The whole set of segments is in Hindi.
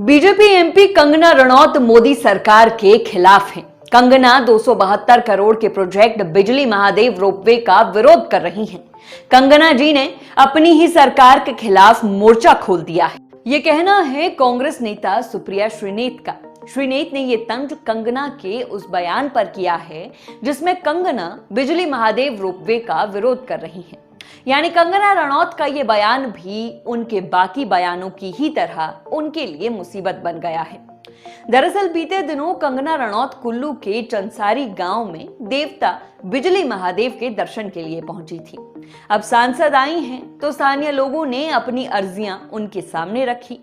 बीजेपी एमपी कंगना रनौत मोदी सरकार के खिलाफ हैं। कंगना 272 करोड़ के प्रोजेक्ट बिजली महादेव रोपवे का विरोध कर रही हैं। कंगना जी ने अपनी ही सरकार के खिलाफ मोर्चा खोल दिया है। ये कहना है कांग्रेस नेता सुप्रिया श्रीनेत का। श्रीनेत ने ये तंज कंगना के उस बयान पर किया है जिसमें कंगना बिजली महादेव रोपवे का विरोध कर रही हैं। यानी कंगना रनौत का ये बयान भी उनके बाकी बयानों की ही तरह उनके लिए मुसीबत बन गया है। दरअसल बीते दिनों कंगना रनौत कुल्लू के चंसारी गांव में देवता बिजली महादेव के दर्शन के लिए पहुंची थी। अब सांसद आई हैं तो स्थानीय लोगों ने अपनी अर्जियां उनके सामने रखी।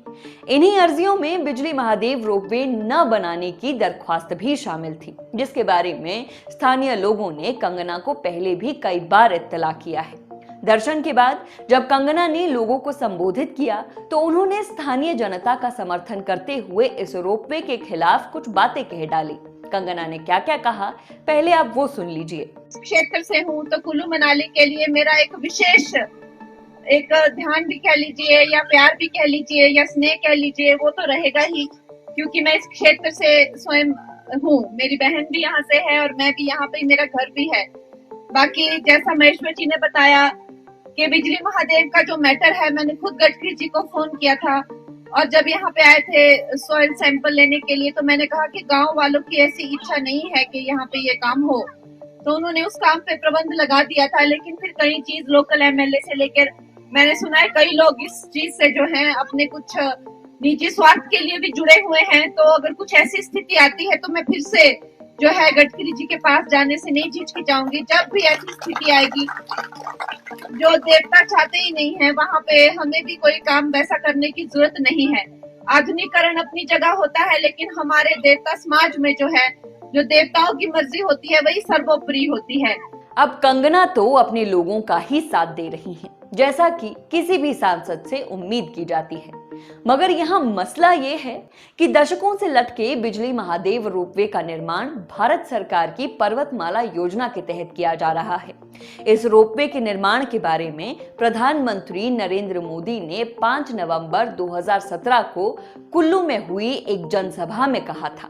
इन्हीं अर्जियों में बिजली महादेव रोपवे न बनाने की दरख्वास्त भी शामिल थी, जिसके बारे में स्थानीय लोगों ने कंगना को पहले भी कई बार इत्तला किया है। दर्शन के बाद जब कंगना ने लोगों को संबोधित किया तो उन्होंने स्थानीय जनता का समर्थन करते हुए इस रोपवे के खिलाफ कुछ बातें कह डाली। कंगना ने क्या क्या कहा, पहले आप वो सुन लीजिए। क्षेत्र से हूँ तो कुल्लू मनाली के लिए मेरा एक विशेष एक ध्यान भी कह लीजिए या प्यार भी कह लीजिए या स्नेह कह लीजिए, वो तो रहेगा ही, क्योंकि मैं इस क्षेत्र से स्वयं हूँ। मेरी बहन भी यहाँ से है और मैं भी यहाँ पे, मेरा घर भी है। बाकी जैसा महेश्वर जी ने बताया कि बिजली महादेव का जो मैटर है, मैंने खुद गडकरी जी को फोन किया था और जब यहाँ पे आए थे सॉइल सैंपल लेने के लिए तो मैंने कहा कि गांव वालों की ऐसी इच्छा नहीं है कि यहाँ पे ये काम हो, तो उन्होंने उस काम पे प्रबंध लगा दिया था। लेकिन फिर कई चीज लोकल एमएलए से लेकर मैंने सुना है कई लोग इस चीज से जो है अपने कुछ निजी स्वार्थ के लिए भी जुड़े हुए हैं। तो अगर कुछ ऐसी स्थिति आती है तो मैं फिर से जो है गडकरी जी के पास जाने से नहीं हिचकिचाऊंगी। जब भी ऐसी स्थिति आएगी, जो देवता चाहते ही नहीं है, वहाँ पे हमें भी कोई काम वैसा करने की जरूरत नहीं है। आधुनिकरण अपनी जगह होता है, लेकिन हमारे देवता समाज में जो है, जो देवताओं की मर्जी होती है वही सर्वोपरि होती है। अब कंगना तो अपने लोगों का ही साथ दे रही हैं, जैसा कि किसी भी सांसद से उम्मीद की जाती है। मगर यहाँ मसला ये है कि दशकों से लटके बिजली महादेव रोपवे का निर्माण भारत सरकार की पर्वतमाला योजना के तहत किया जा रहा है। इस रोपवे के निर्माण के बारे में प्रधानमंत्री नरेंद्र मोदी ने 5 नवंबर 2017 को कुल्लू में हुई एक जनसभा में कहा था।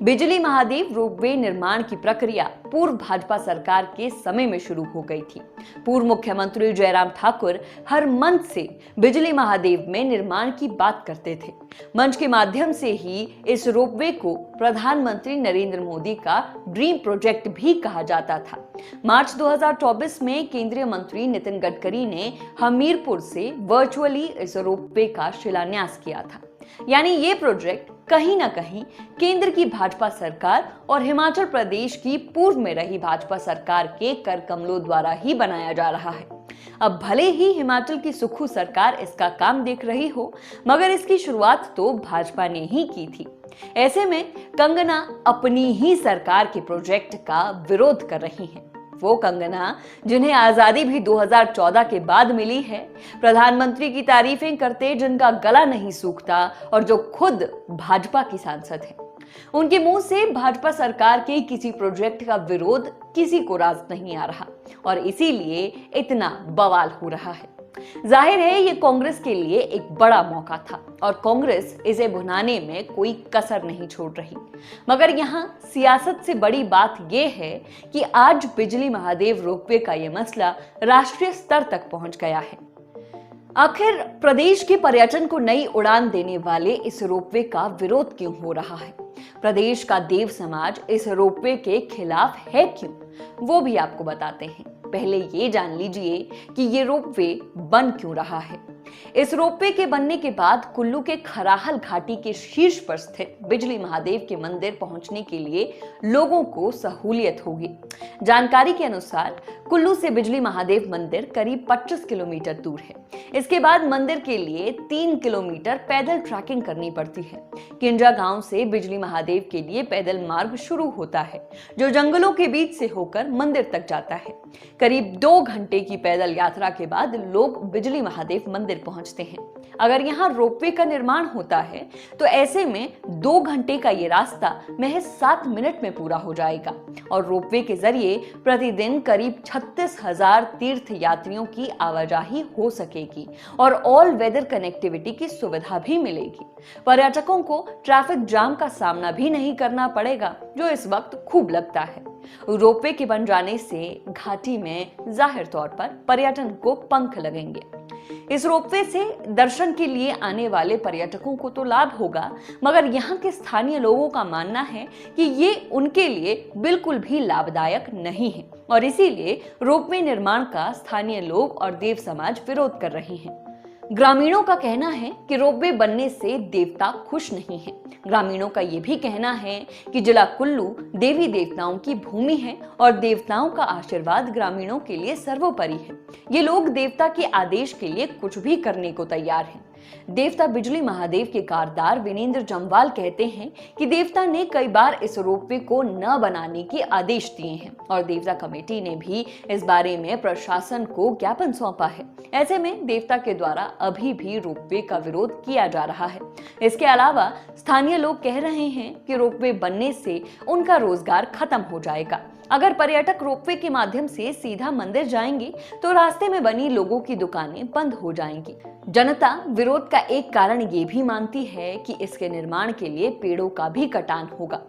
बिजली महादेव रोपवे निर्माण की प्रक्रिया पूर्व भाजपा सरकार के समय में शुरू हो गई थी। पूर्व मुख्यमंत्री जयराम ठाकुर हर मंच से बिजली महादेव में निर्माण की बात करते थे। मंच के माध्यम से ही इस रोपवे को प्रधानमंत्री नरेंद्र मोदी का ड्रीम प्रोजेक्ट भी कहा जाता था। मार्च 2024 में केंद्रीय मंत्री नितिन गडकरी ने हमीरपुर से वर्चुअली इस रोपवे का शिलान्यास किया था। यानी ये प्रोजेक्ट कहीं ना कहीं केंद्र की भाजपा सरकार और हिमाचल प्रदेश की पूर्व में रही भाजपा सरकार के कर कमलों द्वारा ही बनाया जा रहा है। अब भले ही हिमाचल की सुक्खू सरकार इसका काम देख रही हो, मगर इसकी शुरुआत तो भाजपा ने ही की थी। ऐसे में कंगना अपनी ही सरकार के प्रोजेक्ट का विरोध कर रही हैं। वो कंगना जिन्हें आजादी भी 2014 के बाद मिली है, प्रधानमंत्री की तारीफें करते जिनका गला नहीं सूखता और जो खुद भाजपा की सांसद है, उनके मुंह से भाजपा सरकार के किसी प्रोजेक्ट का विरोध किसी को राज नहीं आ रहा और इसीलिए इतना बवाल हो रहा है। जाहिर है ये कांग्रेस के लिए एक बड़ा मौका था और कांग्रेस इसे भुनाने में कोई कसर नहीं छोड़ रही। मगर यहाँ सियासत से बड़ी बात यह है कि आज बिजली महादेव रोपवे का ये मसला राष्ट्रीय स्तर तक पहुंच गया है। आखिर प्रदेश के पर्यटन को नई उड़ान देने वाले इस रोपवे का विरोध क्यों हो रहा है? प्रदेश का देव समाज इस रोपवे के खिलाफ है क्यों? वो भी आपको बताते हैं। पहले ये जान लीजिए कि ये रोपवे बन क्यों रहा है। इस रोपवे के बनने के बाद कुल्लू के खराहल घाटी के शीर्ष पर स्थित बिजली महादेव के मंदिर पहुंचने के लिए लोगों को सहूलियत होगी। जानकारी के अनुसार कुल्लू से बिजली महादेव मंदिर करीब 25 किलोमीटर दूर है। इसके बाद मंदिर के लिए 3 किलोमीटर पैदल ट्रैकिंग करनी पड़ती है। किंजा गांव से बिजली महादेव के लिए पैदल मार्ग शुरू होता है, जो जंगलों के बीच से होकर मंदिर तक जाता है। करीब 2 घंटे की पैदल यात्रा के बाद लोग बिजली महादेव मंदिर मंदिर पहुंचते हैं। अगर यहाँ रोपवे का निर्माण होता है तो ऐसे में 2 घंटे का ये रास्ता महज 7 मिनट में पूरा हो जाएगा और रोपवे के जरिए प्रतिदिन करीब 36,000 तीर्थ यात्रियों की आवाजाही हो सकेगी और ऑल वेदर कनेक्टिविटी की सुविधा भी मिलेगी। पर्यटकों को ट्रैफिक जाम का सामना भी नहीं करना पड़ेगा, जो इस वक्त खूब लगता है। रोपवे के बन जाने से घाटी में जाहिर तौर पर पर्यटन को पंख लगेंगे। इस रोपवे से दर्शन के लिए आने वाले पर्यटकों को तो लाभ होगा, मगर यहाँ के स्थानीय लोगों का मानना है कि ये उनके लिए बिल्कुल भी लाभदायक नहीं है और इसीलिए रोपवे निर्माण का स्थानीय लोग और देव समाज विरोध कर रहे हैं। ग्रामीणों का कहना है कि रोपवे बनने से देवता खुश नहीं हैं। ग्रामीणों का ये भी कहना है कि जिला कुल्लू देवी देवताओं की भूमि है और देवताओं का आशीर्वाद ग्रामीणों के लिए सर्वोपरि है। ये लोग देवता के आदेश के लिए कुछ भी करने को तैयार हैं। देवता बिजली महादेव के कारदार विनेंद्र जम्वाल कहते हैं कि देवता ने कई बार इस रोपवे को न बनाने के आदेश दिए हैं और देवता कमेटी ने भी इस बारे में प्रशासन को ज्ञापन सौंपा है। ऐसे में देवता के द्वारा अभी भी रोपवे का विरोध किया जा रहा है। इसके अलावा स्थानीय लोग कह रहे हैं कि रोपवे बनने से उनका रोजगार खत्म हो जाएगा। अगर पर्यटक रोपवे के माध्यम से सीधा मंदिर जाएंगे तो रास्ते में बनी लोगों की दुकानें बंद हो जाएंगी। जनता विरोध का एक कारण ये भी मानती है कि इसके निर्माण के लिए पेड़ों का भी कटान होगा।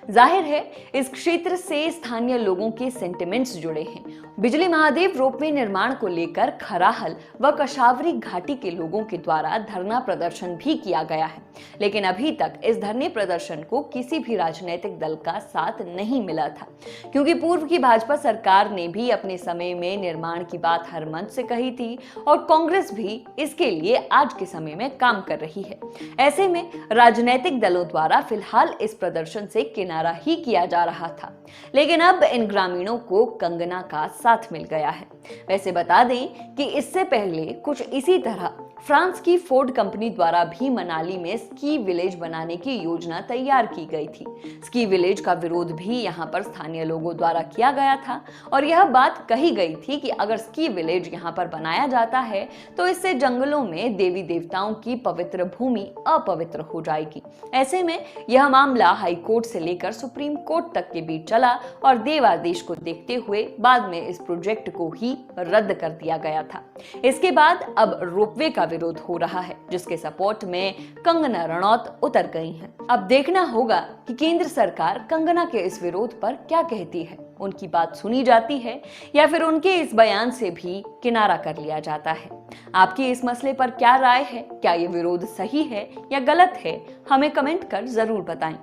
जाहिर है इस क्षेत्र से स्थानीय लोगों के सेंटिमेंट्स जुड़े हैं। बिजली महादेव रोपवे निर्माण को लेकर खराहल व कशावरी घाटी के लोगों के द्वारा धरना प्रदर्शन भी किया गया है, लेकिन अभी तक इस धरने प्रदर्शन को किसी भी राजनीतिक दल का साथ नहीं मिला था, क्योंकि पूर्व की भाजपा सरकार ने भी अपने समय में निर्माण की बात हर मंच से कही थी और कांग्रेस भी इसके लिए आज के समय में काम कर रही है। ऐसे में राजनीतिक दलों द्वारा फिलहाल इस प्रदर्शन से किनारा ही किया जा रहा था, लेकिन अब इन ग्रामीणों को कंगना का साथ मिल गया है। वैसे बता दें कि इससे पहले कुछ इसी तरह फ्रांस की फोर्ड कंपनी द्वारा भी मनाली में स्की विलेज बनाने की योजना तैयार की गई थी। स्की विलेज का विरोध भी यहाँ पर स्थानीय लोगों द्वारा किया गया था और यह बात कही गई थी कि अगर स्की विलेज यहाँ पर बनाया जाता है तो इससे जंगलों में देवी देवताओं की पवित्र भूमि अपवित्र हो जाएगी। ऐसे में यह मामला हाई कोर्ट से लेकर सुप्रीम कोर्ट तक के बीच चला और देवादेश को देखते हुए बाद में इस प्रोजेक्ट को ही रद्द कर दिया गया था। इसके बाद अब रोपवे का विरोध हो रहा है, जिसके सपोर्ट में कंगना रनौत उतर गई हैं। अब देखना होगा कि केंद्र सरकार कंगना के इस विरोध पर क्या कहती है। उनकी बात सुनी जाती है या फिर उनके इस बयान से भी किनारा कर लिया जाता है। आपकी इस मसले पर क्या राय है? क्या ये विरोध सही है या गलत है? हमें कमेंट कर जरूर बताएं।